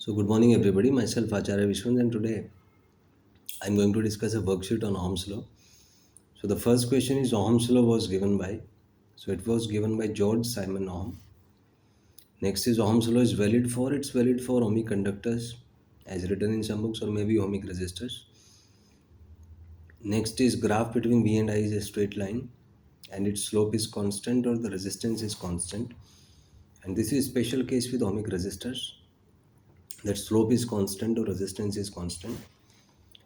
So good morning everybody, myself Acharya Vishwanath and today I'm going to discuss a worksheet on Ohm's law. So the first question is Ohm's law was given by, so it was given by George Simon Ohm. Next is Ohm's law is it's valid for ohmic conductors as written in some books or maybe ohmic resistors. Next is graph between V and I is a straight line and its slope is constant or the resistance is constant. And this is special case with ohmic resistors that slope is constant or resistance is constant.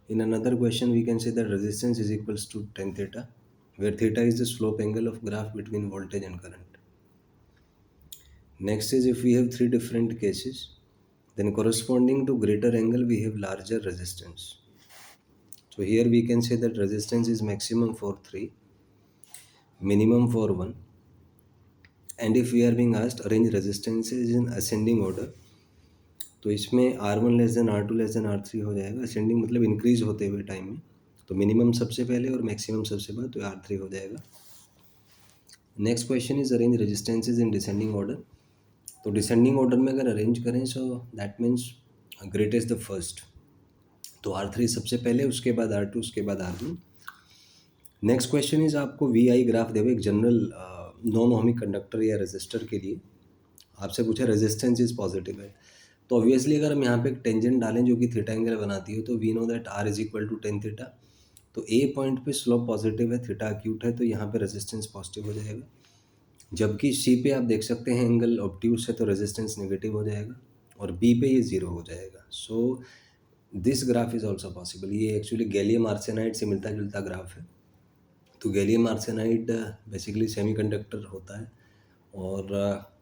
In another question, we can say that resistance is equals to tan theta, where theta is the slope angle of graph between voltage and current. Next is if we have three different cases, then corresponding to greater angle, we have larger resistance. So here we can say that resistance is maximum for 3, minimum for 1. And if we are being asked arrange resistances in ascending order, तो इसमें R1 less than R2 less than R3 हो जाएगा. Ascending मतलब increase होते हुए time में, तो minimum सबसे पहले और मैक्सिमम सबसे बाद, तो R3 हो जाएगा. Next question is arrange resistances in descending order. तो डिसेंडिंग ऑर्डर में अगर अरेंज करें so that means greatest the first. तो R3 सबसे पहले, उसके बाद R2, उसके बाद R1. नेक्स्ट क्वेश्चन इज आपको VI ग्राफ देवे एक जनरल नॉन ओमिक कंडक्टर या रेजिस्टर के लिए. आपसे पूछा रेजिस्टेंस इज पॉजिटिव है, तो ऑब्वियसली अगर हम यहाँ पे एक टेंजेंट डालें जो कि थीटा एंगल बनाती है, तो we know that R is equal to tan theta. तो ए पॉइंट पे स्लोप पॉजिटिव है, थीटा एक्यूट है, तो यहाँ पे रेजिस्टेंस पॉजिटिव हो जाएगा. जबकि सी पे आप देख सकते हैं एंगल ऑब्ट्यूस है, तो रेजिस्टेंस नेगेटिव हो जाएगा, और बी पे ये ज़ीरो हो जाएगा. So this graph is also possible. ये एक्चुअली गैलियम आर्सेनाइड से मिलता जुलता ग्राफ है. तो गैलियम आर्सेनाइड बेसिकली सेमीकंडक्टर होता है और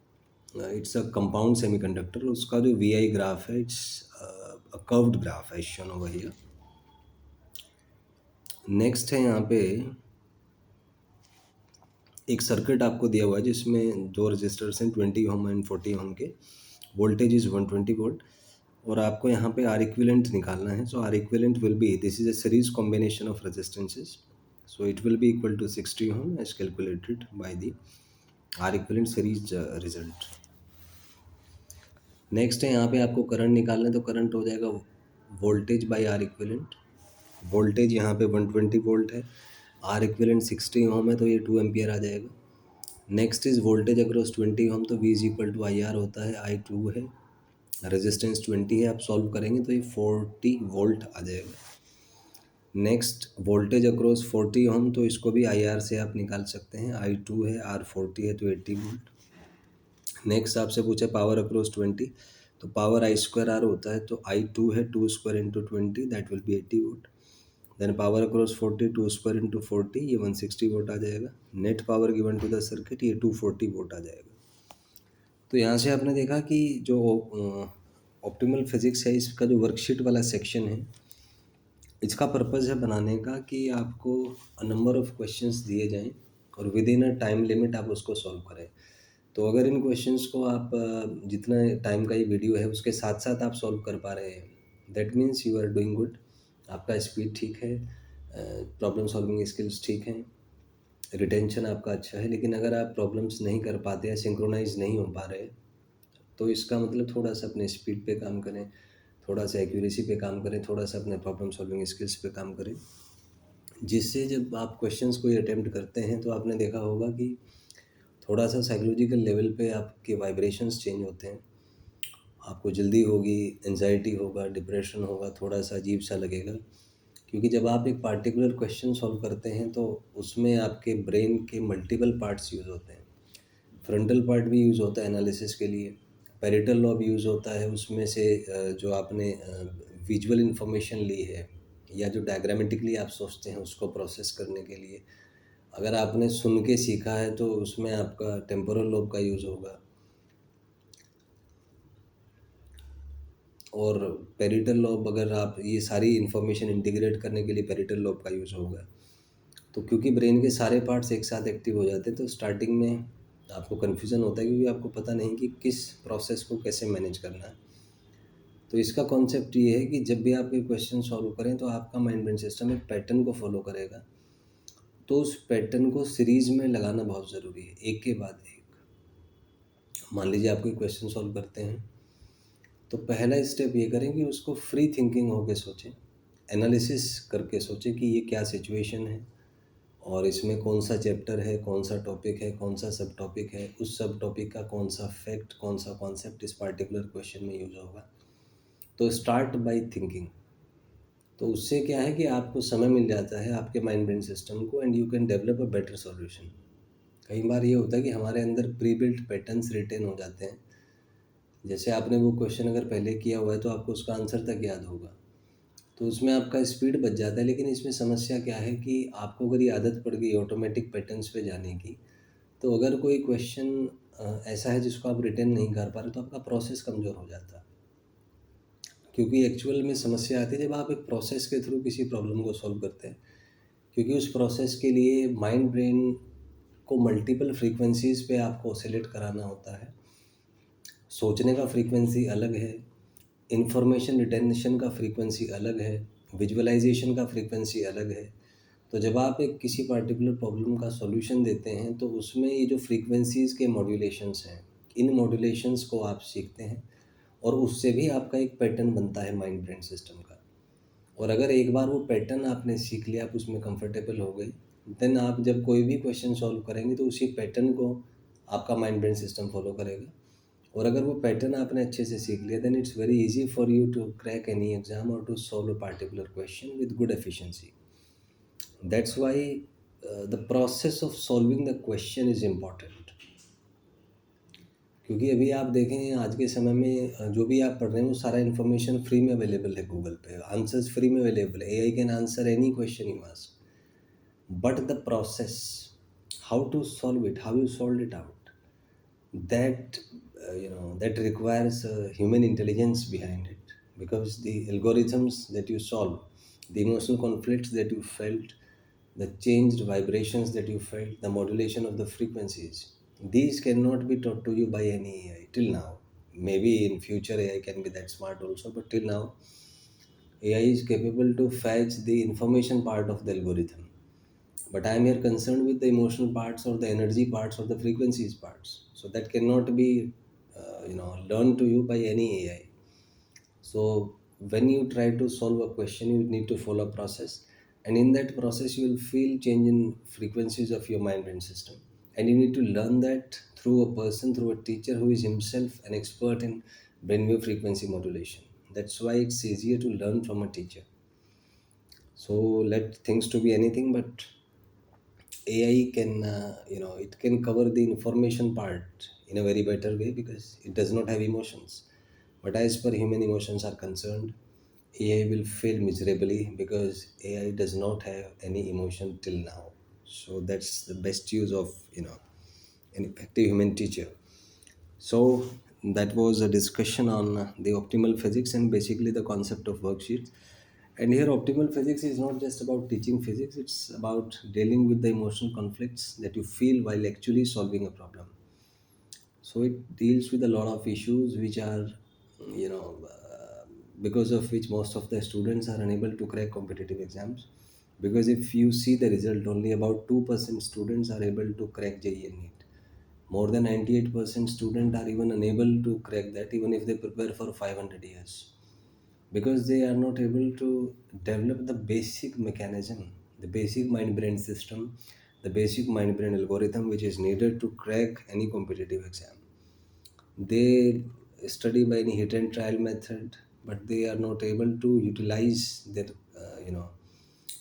इट्स अ कंपाउंड सेमीकंडक्टर. उसका जो VI ग्राफ है इट्स अ कर्व्ड ग्राफ है शोन ओवर हियर. नेक्स्ट है यहाँ पे एक सर्किट आपको दिया हुआ है जिसमें दो रजिस्टर्स हैं 20 ओम एंड 40 ओम के. वोल्टेज इज़ 120 वोल्ट और आपको यहाँ पे आर इक्विवेलेंट निकालना है. So R equivalent will be, this is a series combination of resistances, so it will be equal to 60 ohm as calculated by the R equivalent series result. Next है यहाँ पे आपको करंट निकालना है, तो current हो जाएगा voltage by R equivalent. Voltage यहाँ पे 120 वोल्ट है, आर इक्विवेलेंट 60 ओम है, तो ये 2 एम्पियर आ जाएगा. Next is voltage across 20 ohm, तो V is equal to IR होता है, I2 है, रेजिस्टेंस 20 है. आप सॉल्व करेंगे तो ये 40 वोल्ट आ जाएगा. नेक्स्ट वोल्टेज अक्रॉस 40 ओम, तो इसको भी IR से आप निकाल सकते हैं, I2 है, R40 है, तो 80 वोल्ट. नेक्स्ट आपसे पूछे पावर अक्रॉस 20, तो पावर I स्क्वायर R होता है, तो I2 है 2 square into 20, that will be 80 volt. Then power across 40, 2 square into 40, ये 160 वोल्ट आ जाएगा. Net power given to the circuit ये 240 वोल्ट आ जाएगा. तो यहाँ से आपने देखा कि जो ऑप्टिमल फिजिक्स है, इसका जो वर्कशीट वाला सेक्शन है, इसका पर्पज़ है बनाने का कि आपको नंबर ऑफ़ क्वेश्चंस दिए जाएं और with in a time limit आप उसको सॉल्व करें. तो अगर इन क्वेश्चंस को आप जितना टाइम का ये वीडियो है उसके साथ साथ आप सॉल्व कर पा रहे हैं, that means you are doing good. आपका स्पीड ठीक है, प्रॉब्लम सॉल्विंग स्किल्स ठीक हैं, रिटेंशन आपका अच्छा है. लेकिन अगर आप प्रॉब्लम्स नहीं कर पाते हैं, सिंक्रोनाइज नहीं हो पा रहे, तो इसका मतलब थोड़ा सा अपने स्पीड पे काम करें, थोड़ा सा एक्यूरेसी पे काम करें, थोड़ा सा अपने प्रॉब्लम सॉल्विंग स्किल्स पे काम करें, जिससे जब आप क्वेश्चंस को अटेम्प्ट करते हैं तो आपने देखा होगा कि थोड़ा सा साइकोलॉजिकल लेवल पे आपके वाइब्रेशंस चेंज होते हैं. आपको जल्दी होगी, एंजाइटी होगा, डिप्रेशन होगा, थोड़ा सा अजीब सा लगेगा, क्योंकि जब आप एक पार्टिकुलर क्वेश्चन सॉल्व करते हैं तो उसमें आपके ब्रेन के मल्टीपल पार्ट्स यूज़ होते हैं. फ्रंटल पार्ट भी यूज़ होता है एनालिसिस के लिए, पैरिटल लॉब यूज़ होता है उसमें से जो आपने विजुअल इन्फॉर्मेशन ली है या जो डायग्रामेटिकली आप सोचते हैं उसको प्रोसेस करने के लिए. अगर आपने सुन के सीखा है तो उसमें आपका टेम्पोरल लोब का यूज़ होगा, और पेरिटल लोब, अगर आप ये सारी इन्फॉर्मेशन इंटीग्रेट करने के लिए पेरिटल लोब का यूज़ होगा. तो क्योंकि ब्रेन के सारे पार्ट्स एक साथ एक्टिव हो जाते हैं, तो स्टार्टिंग में आपको कन्फ्यूज़न होता है क्योंकि आपको पता नहीं कि किस प्रोसेस को कैसे मैनेज करना है. तो इसका कॉन्सेप्ट ये है कि जब भी आप कोई क्वेश्चन सॉल्व करें तो आपका माइंड ब्रेन सिस्टम एक पैटर्न को फॉलो करेगा, तो उस पैटर्न को सीरीज़ में लगाना बहुत ज़रूरी है, एक के बाद एक. मान लीजिए आप कोई क्वेश्चन सॉल्व करते हैं, तो पहला स्टेप ये करें कि उसको फ्री थिंकिंग होके सोचें, एनालिसिस करके सोचें कि ये क्या सिचुएशन है और इसमें कौन सा चैप्टर है, कौन सा टॉपिक है, कौन सा सब टॉपिक है, उस सब टॉपिक का कौन सा फैक्ट, कौन सा कॉन्सेप्ट इस पार्टिकुलर क्वेश्चन में यूज होगा। तो स्टार्ट बाय थिंकिंग। तो उससे क्या है कि आपको समय मिल जाता है आपके माइंड ब्रेन सिस्टम को, and you can develop a better solution. कई बार ये होता है कि हमारे अंदर प्री बिल्ट पैटर्न्स रिटेन हो जाते हैं। जैसे आपने वो क्वेश्चन अगर पहले किया हुआ है तो आपको उसका आंसर तक याद होगा, तो उसमें आपका स्पीड बच जाता है। लेकिन इसमें समस्या क्या है कि आपको अगर ये आदत पड़ गई ऑटोमेटिक पैटर्न्स पे जाने की, तो अगर कोई क्वेश्चन ऐसा है जिसको आप रिटेन नहीं कर पा रहे तो आपका प्रोसेस कमज़ोर हो जाता है। क्योंकि एक्चुअल में समस्या आती है जब आप एक प्रोसेस के थ्रू किसी प्रॉब्लम को सॉल्व करते हैं, क्योंकि उस प्रोसेस के लिए माइंड ब्रेन को मल्टीपल फ्रीक्वेंसीज़ पे आपको ऑसिलेट कराना होता है। सोचने का फ्रीक्वेंसी अलग है, इंफॉर्मेशन रिटेंशन का फ्रीक्वेंसी अलग है, विजुअलाइजेशन का फ्रीक्वेंसी अलग है। तो जब आप एक किसी पार्टिकुलर प्रॉब्लम का सॉल्यूशन देते हैं तो उसमें ये जो फ्रीक्वेंसीज़ के मॉड्यूलेशंस हैं, इन मॉड्यूलेशंस को आप सीखते हैं और उससे भी आपका एक पैटर्न बनता है माइंड ब्रेन सिस्टम का। और अगर एक बार वो पैटर्न आपने सीख लिया, आप उसमें कंफर्टेबल हो गए, देन आप जब कोई भी क्वेश्चन सॉल्व करेंगे तो उसी पैटर्न को आपका माइंड ब्रेन सिस्टम फॉलो करेगा। और अगर वो पैटर्न आपने अच्छे से सीख लिया, then it's very easy for you to crack any exam और to solve a particular question with good efficiency. That's why the process of solving the question is important. क्योंकि अभी आप देखें आज के समय में जो भी आप पढ़ रहे हैं वो सारा इन्फॉर्मेशन फ्री में अवेलेबल है गूगल पे, आंसर्स फ्री में अवेलेबल है, AI can answer any question you ask. But the process, how to solve it, how you solve it out, that that requires human intelligence behind it, because the algorithms that you solve, the emotional conflicts that you felt, the changed vibrations that you felt, the modulation of the frequencies, these cannot be taught to you by any AI till now. Maybe in future AI can be that smart also, but till now AI is capable to fetch the information part of the algorithm. But I am here concerned with the emotional parts or the energy parts or the frequencies parts, so that cannot be learned to you by any AI. So when you try to solve a question, you need to follow a process, and in that process you will feel change in frequencies of your mind and system, and you need to learn that through a person, through a teacher who is himself an expert in brainwave frequency modulation. That's why it's easier to learn from a teacher. So let things to be anything, but AI can, it can cover the information part in a very better way because it does not have emotions. But as per human emotions are concerned, AI will fail miserably because AI does not have any emotion till now. So that's the best use of, an effective human teacher. So that was a discussion on the optimal physics and basically the concept of worksheets. And here, optimal physics is not just about teaching physics, it's about dealing with the emotional conflicts that you feel while actually solving a problem. So it deals with a lot of issues which are, because of which most of the students are unable to crack competitive exams. Because if you see the result, only about 2% students are able to crack JEE and NEET. More than 98% students are even unable to crack that even if they prepare for 500 years, because they are not able to develop the basic mechanism, the basic mind brain system, the basic mind brain algorithm which is needed to crack any competitive exam. They study by any hit and trial method, but they are not able to utilize their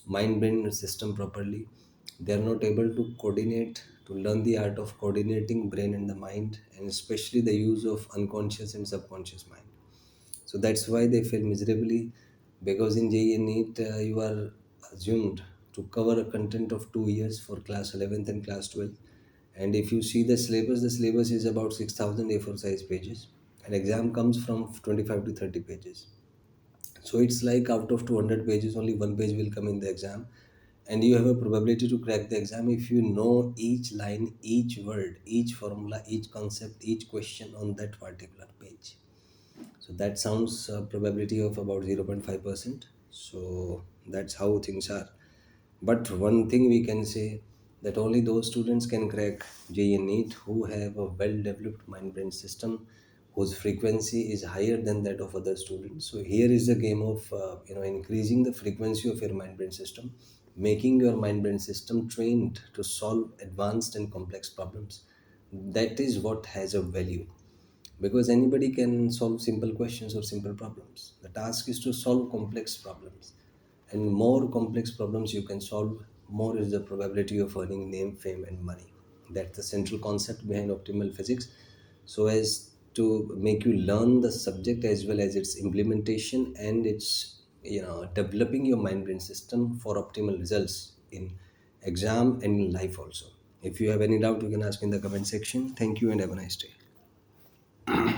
mind brain system properly. They are not able to coordinate, to learn the art of coordinating brain and the mind, and especially the use of unconscious and subconscious mind. So that's why they fail miserably, because in JEE and NEET you are assumed to cover a content of 2 years for class 11th and class 12th. And if you see the syllabus is about 6,000 A4 size pages. An exam comes from 25 to 30 pages. So it's like out of 200 pages, only one page will come in the exam. And you have a probability to crack the exam if you know each line, each word, each formula, each concept, each question on that particular page. So that sounds a probability of about 0.5%. So that's how things are. But one thing we can say, that only those students can crack JEE and NEET who have a well developed mind brain system, whose frequency is higher than that of other students. So here is the game of increasing the frequency of your mind brain system, making your mind brain system trained to solve advanced and complex problems. That is what has a value, because anybody can solve simple questions or simple problems. The task is to solve complex problems, and more complex problems you can solve, more is the probability of earning name, fame, and money. That's the central concept behind optimal physics, so as to make you learn the subject as well as its implementation and its developing your mind brain system for optimal results in exam and in life also. If you have any doubt, you can ask in the comment section. Thank you and have a nice day.